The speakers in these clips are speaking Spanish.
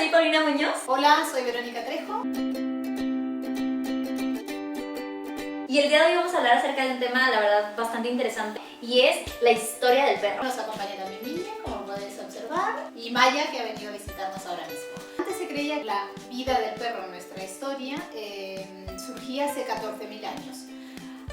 soy Paulina Muñoz. Hola, soy Verónica Trejo. Y el día de hoy vamos a hablar acerca de un tema, la verdad, bastante interesante. Y es la historia del perro. Nos acompaña también Niña, como podéis observar, y Maya, que ha venido a visitarnos ahora mismo. Antes se creía que la vida del perro en nuestra historia surgía hace 14.000 años.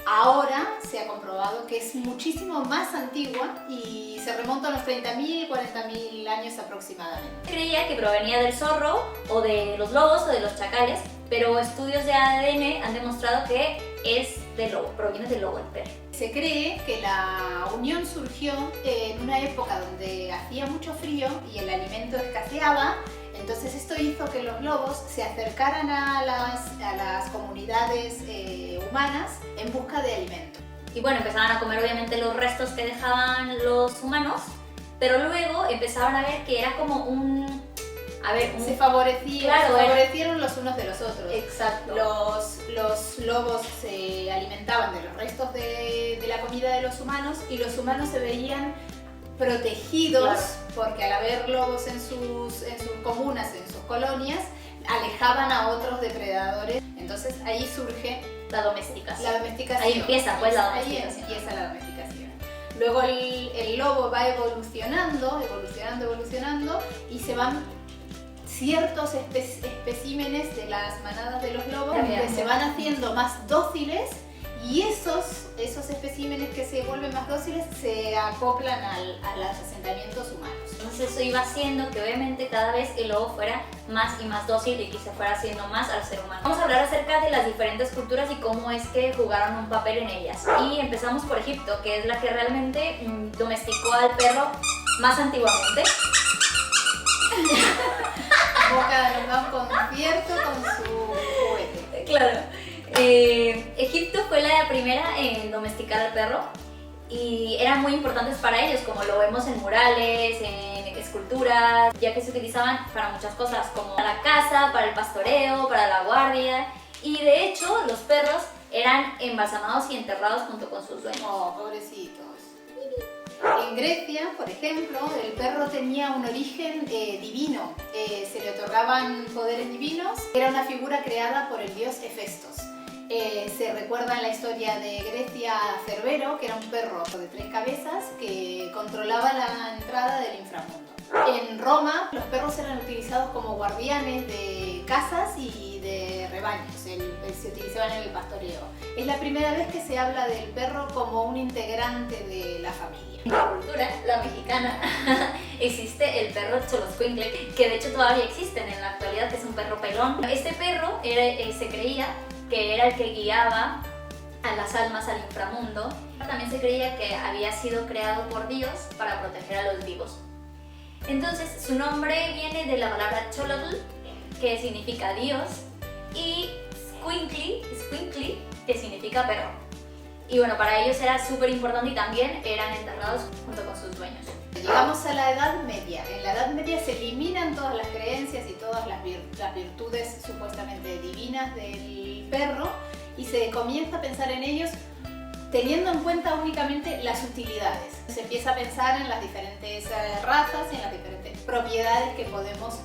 Ahora se ha comprobado que es muchísimo más antigua y se remonta a los 30.000, 40.000 años aproximadamente. Se creía que provenía del zorro o de los lobos o de los chacales, pero estudios de ADN han demostrado que es del lobo, proviene del lobo el perro. Se cree que la unión surgió en una época donde hacía mucho frío y el alimento escaseaba. Entonces esto hizo que los lobos se acercaran a las comunidades humanas en busca de alimento. Y bueno, empezaban a comer obviamente los restos que dejaban los humanos, pero luego empezaban a ver que era como se favorecieron los unos de los otros. Exacto. Los lobos se alimentaban de los restos de la comida de los humanos y los humanos se veían protegidos, claro, porque al haber lobos en sus comunas, en sus colonias, alejaban a otros depredadores. Entonces ahí surge la domesticación. Ahí empieza pues la domesticación. Ahí empieza la domesticación. Luego el lobo va evolucionando y se van ciertos especímenes de las manadas de los lobos que se van haciendo más dóciles, y esos especímenes que se vuelven más dóciles se acoplan a los asentamientos humanos. Entonces eso iba haciendo que obviamente cada vez el lobo fuera más y más dócil y que se fuera haciendo más al ser humano. Vamos a hablar acerca de las diferentes culturas y cómo es que jugaron un papel en ellas. Y empezamos por Egipto, que es la que realmente domesticó al perro más antiguamente. Boca de un concierto con su juguete. Claro. Egipto fue la primera en domesticar al perro y eran muy importantes para ellos, como lo vemos en murales, en esculturas, ya que se utilizaban para muchas cosas, como para la caza, para el pastoreo, para la guardia, y de hecho los perros eran embalsamados y enterrados junto con sus dueños. Oh, pobrecitos. En Grecia, por ejemplo, el perro tenía un origen divino, se le otorgaban poderes divinos. Era una figura creada por el dios Hefestos. Se recuerda en la historia de Grecia Cerbero, que era un perro de 3 cabezas que controlaba la entrada del inframundo. En Roma, los perros eran utilizados como guardianes de casas y de rebaños, se utilizaban en el pastoreo. Es la primera vez que se habla del perro como un integrante de la familia. En la cultura, la mexicana, existe el perro Xoloscuincle, que de hecho todavía existen en la actualidad, que es un perro pelón. Este perro se creía que era el que guiaba a las almas al inframundo. También se creía que había sido creado por Dios para proteger a los vivos. Entonces su nombre viene de la palabra Xolotl, que significa Dios, y Squinkly, que significa perro. Y bueno, para ellos era súper importante y también eran enterrados junto con sus dueños. Llegamos a la Edad Media. En la Edad Media se eliminan todas las creencias y todas las virtudes supuestamente divinas del perro y se comienza a pensar en ellos teniendo en cuenta únicamente las utilidades. Se empieza a pensar en las diferentes razas y en las diferentes propiedades que podemos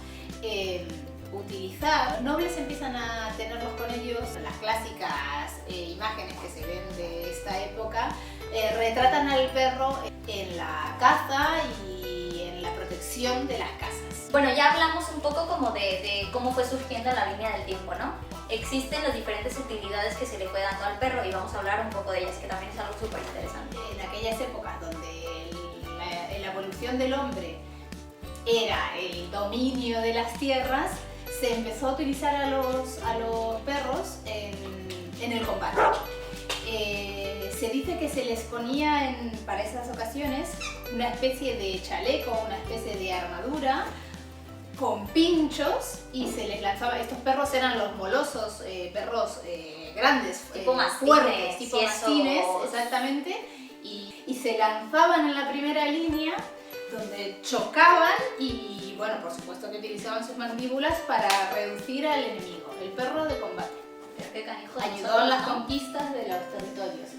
utilizar. Los nobles empiezan a tenerlos con ellos. Las clásicas imágenes que se ven de esta época retratan al perro en la caza y en la protección de las casas. Bueno, ya hablamos un poco como de cómo fue surgiendo en la línea del tiempo, ¿no? Existen las diferentes utilidades que se le fue dando al perro y vamos a hablar un poco de ellas, que también es algo súper interesante. En aquellas épocas donde la evolución del hombre era el dominio de las tierras, se empezó a utilizar a los perros en el combate. Se dice que se les ponía para esas ocasiones una especie de chaleco, una especie de armadura con pinchos y se les lanzaba. Estos perros eran los molosos, perros grandes, tipo fuertes, tipo mastines, exactamente, y se lanzaban en la primera línea donde chocaban y bueno, por supuesto que utilizaban sus mandíbulas para reducir al enemigo. El perro de combate. Pero qué canijo. Ayudó en las conquistas de los territorios.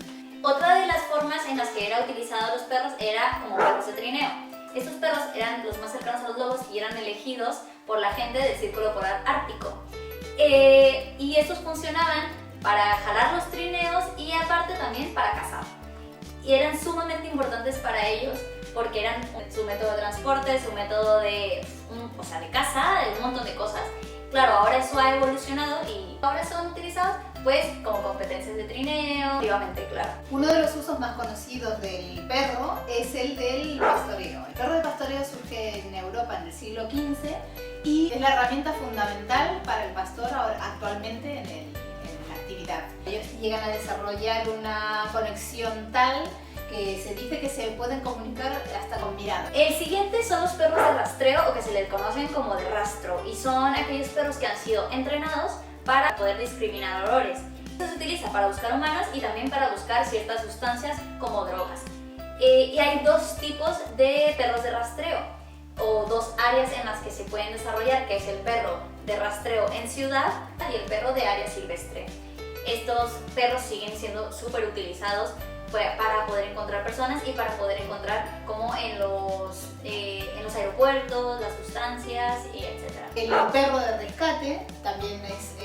Otra de las formas en las que era utilizado los perros era como perros de trineo. Estos perros eran los más cercanos a los lobos y eran elegidos por la gente del Círculo Polar Ártico. Y estos funcionaban para jalar los trineos y aparte también para cazar. Y eran sumamente importantes para ellos porque eran su método de transporte, su método de caza, de un montón de cosas. Claro, ahora eso ha evolucionado y ahora son utilizados pues como competencias de trineo, activamente, claro. Uno de los usos más conocidos del perro es el del pastoreo. El perro de pastoreo surge en Europa en el siglo XV y es la herramienta fundamental para el pastor actualmente en la actividad. Ellos llegan a desarrollar una conexión tal que se dice que se pueden comunicar hasta con mirada. El siguiente son los perros de rastreo, o que se les conocen como de rastro, y son aquellos perros que han sido entrenados para poder discriminar olores. Esto se utiliza para buscar humanos y también para buscar ciertas sustancias como drogas. Y hay dos tipos de perros de rastreo, o dos áreas en las que se pueden desarrollar, que es el perro de rastreo en ciudad y el perro de área silvestre. Estos perros siguen siendo súper utilizados para poder encontrar personas y para poder encontrar como en los aeropuertos, las sustancias y etc. El perro de rescate también es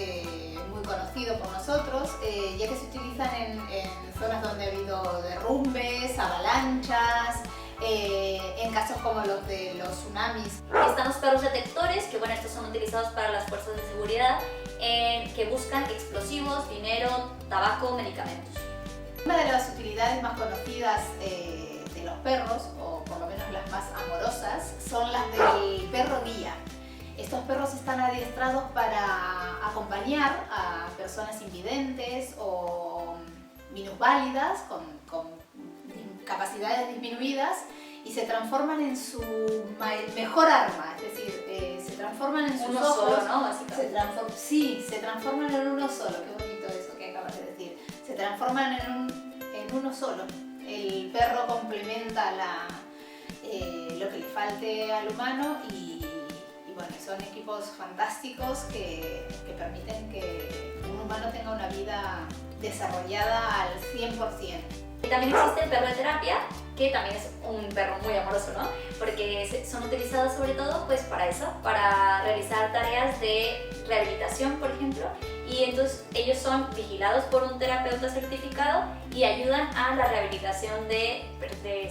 muy conocido por nosotros, ya que se utilizan en zonas donde ha habido derrumbes, avalanchas, en casos como los de los tsunamis. Están los perros detectores, que bueno, estos son utilizados para las fuerzas de seguridad, que buscan explosivos, dinero, tabaco, medicamentos. Una de las utilidades más conocidas de los perros, o por lo menos las más amorosas, son las del perro guía. Estos perros están adiestrados para acompañar a personas invidentes o minusválidas con capacidades disminuidas y se transforman en su mejor arma, es decir, se transforman en sus uno ojos. solo, ¿no? Básicamente. Se transforman en uno solo, qué bonito eso que acabas de decir. Se transforman en uno solo. El perro complementa lo que le falte al humano y bueno, son equipos fantásticos que permiten que un humano tenga una vida desarrollada al 100%. También existe el perro de terapia, que también es un perro muy amoroso, ¿no? Porque son utilizados sobre todo pues para eso, para realizar tareas de rehabilitación, por ejemplo, y entonces ellos son vigilados por un terapeuta certificado y ayudan a la rehabilitación de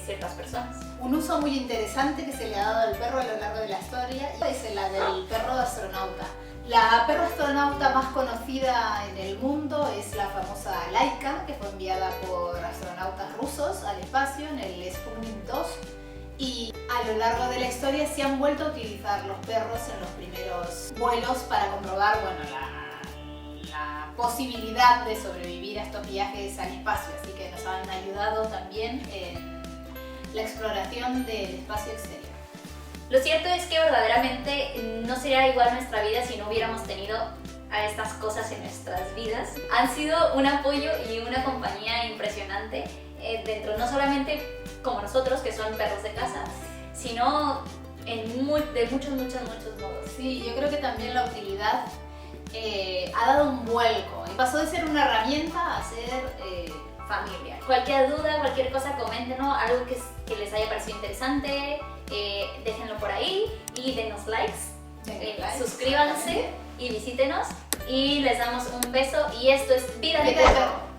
ciertas personas. Un uso muy interesante que se le ha dado al perro a lo largo de la historia es la del perro astronauta. La perro astronauta más conocida en el mundo es la famosa Laika, que fue enviada por astronautas rusos al espacio en el Sputnik 2. Y a lo largo de la historia se han vuelto a utilizar los perros en los primeros vuelos para comprobar la posibilidad de sobrevivir a estos viajes al espacio. Así que nos han ayudado también en la exploración del espacio exterior. Lo cierto es que verdaderamente no sería igual nuestra vida si no hubiéramos tenido a estas cosas en nuestras vidas. Han sido un apoyo y una compañía impresionante dentro, no solamente como nosotros, que son perros de casa, sino de muchos modos. Sí, yo creo que también la utilidad ha dado un vuelco y pasó de ser una herramienta a ser familia. Cualquier duda, cualquier cosa, coméntenos, algo que les haya parecido interesante, déjenlo por ahí y denos likes, suscríbanse y visítenos y les damos un beso y esto es Vida de Perro.